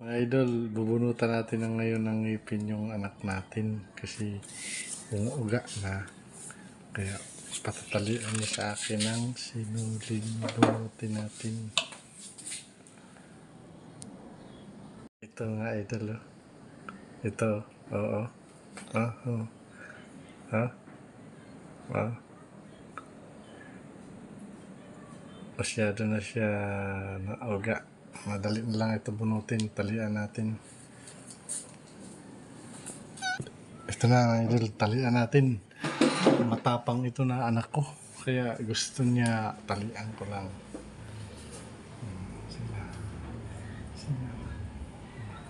Mga idol, bubunutan natin ng ngayon ng ngipin yung anak natin kasi umuuga na. Kaya patatalian niya sa akin ng sinulin. Bunutin natin. Ito nga idol. Oh. Ito. Oo. Oh. Ha? Masyado na siya nauga. Madali na lang ito bunutin. Talian natin. Ito na mga idol. Talian natin. Matapang ito na anak ko. Kaya gusto niya talian ko lang. Sila.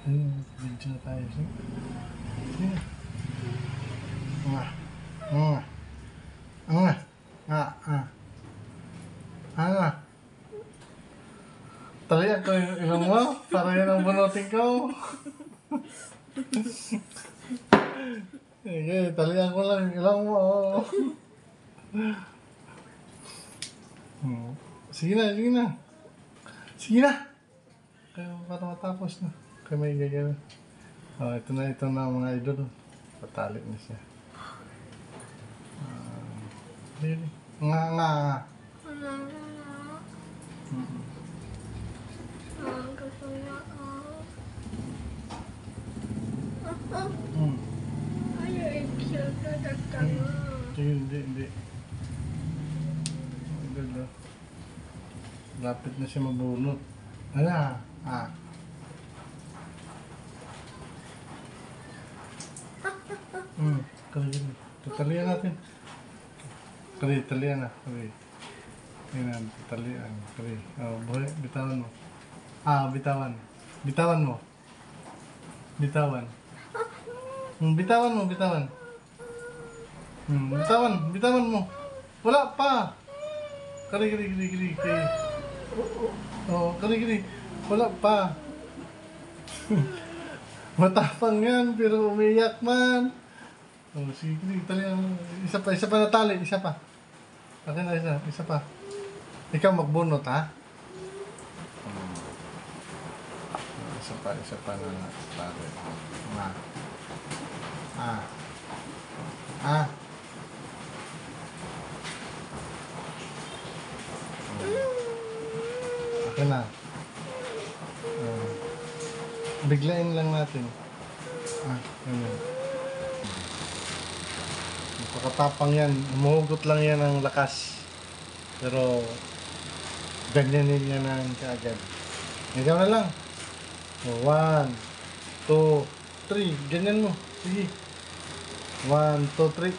Video na tayo. Sila. Talian ko yung ilong mo para yun ang bunutin ko. Okay, talian ko lang yung ilong mo. Sige na. Kaya para matapos na. Kaya may gagawin. Ito na mga idol. Patali na siya. Really? Nga. Hindi. Lapit na siya mabunot. Tatalian natin. Talian na. Yan, tatalian. Buhay, bitawan mo. Bitawan. Bitawan mo. Bitawan mo. Wala pa. Kari. Kari. Wala pa. Matapang yan, pero umiyak man. Sige, talian mo. Isa pa natali, isa pa. Akin na isa pa. Ikaw magbunot, ha? Isa pa na natali. Akin na. Biglain lang natin. Ganyan. Napakatapang yan. Umuhugot lang yan ng lakas. Pero, ganyanin niya na kaagad. Ikaw na lang. 1, 2, 3. Ganyan mo. Sige. 1, 2, 3.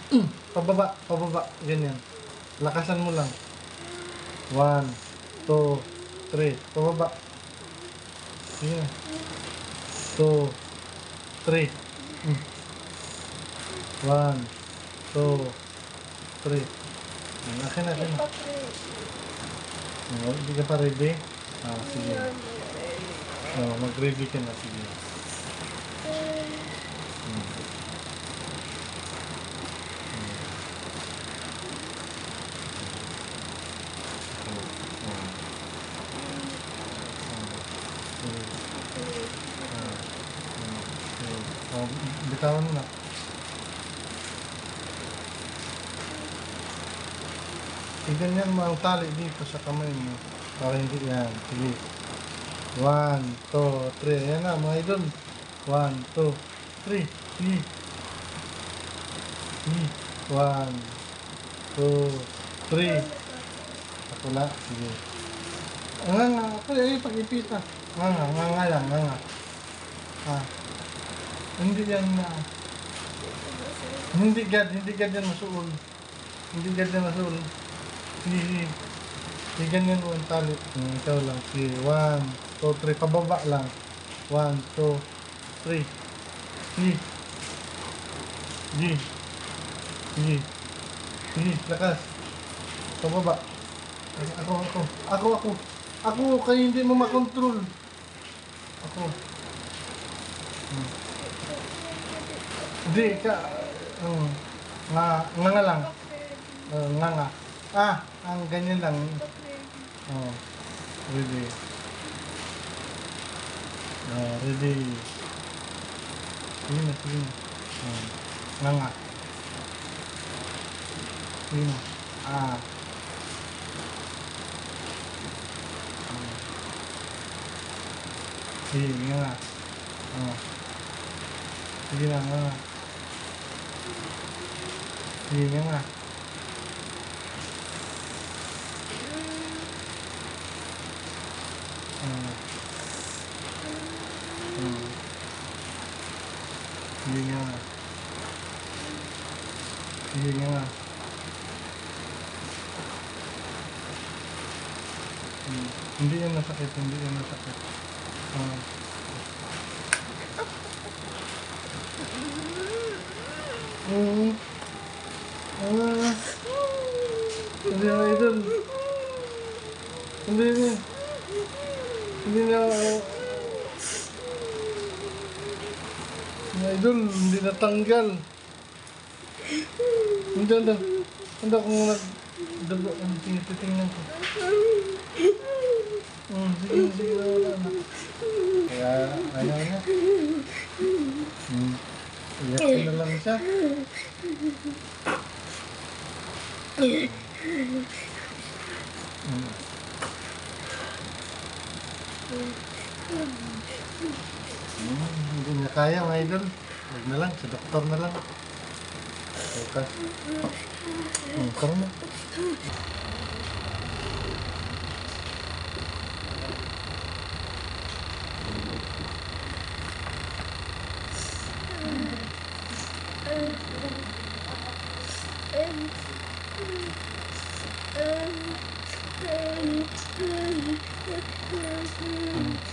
Pababa. Ganyan. Lakasan mo lang. 1, 2, 3. Pababa. Sige na. 2, 3. 1, 2, 3. Akin. Hindi ka pa ready? Sige. Mag-ready ka na. Sige. Bitawan mo na. Ganyan mo ang tali dito sa kamay mo. Para hindi yan. Sige. 1, 2, 3. Ayan na mga idol. 1, 2, 3. Sige. 1, 2, 3. Ako na. Sige. Nga. Pag-ipita. Nga lang. Hindi yan na. Hindi gad yan masuol. Sige. Ganyan mo ang tali. Ikaw lang. Sige. 1, 2, 3. Pababa lang. 1, 2, 3. Sige. Lakas. Pababa. Ako. Kaya hindi mo makontrol. Ako. Hindi ka. Nga lang. Nga. Ang ganyan lang. Really. Ready. Sige na, sige na. Nga nga. Sige na. Sige, nga nga. Sige na, nga nga. Sige, nga nga. Sige nga. Sige nga. Hindi yan masakit, hindi yan masakit. Hindi na idol. Hindi na. Hindi na. Idol, hindi natanggal. Hindi na. Hindi akong nagdugo. Titingnan ko. Sige, sige na wala na. Kaya, ayaw na. Iyak ko na lang siya. Hindi na kaya mga idol. Huwag na lang, sa doktor na lang. Bukas. Karoon na.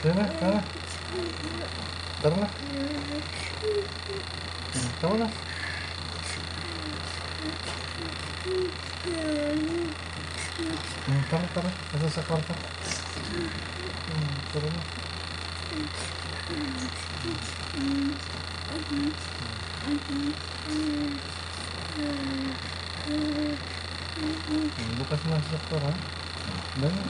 Tara na, tara na. Tara na. Tara na. Tara, tara. Nasa sa kwarto. Tara na. Bukas na sa doktor, ha? Dahil.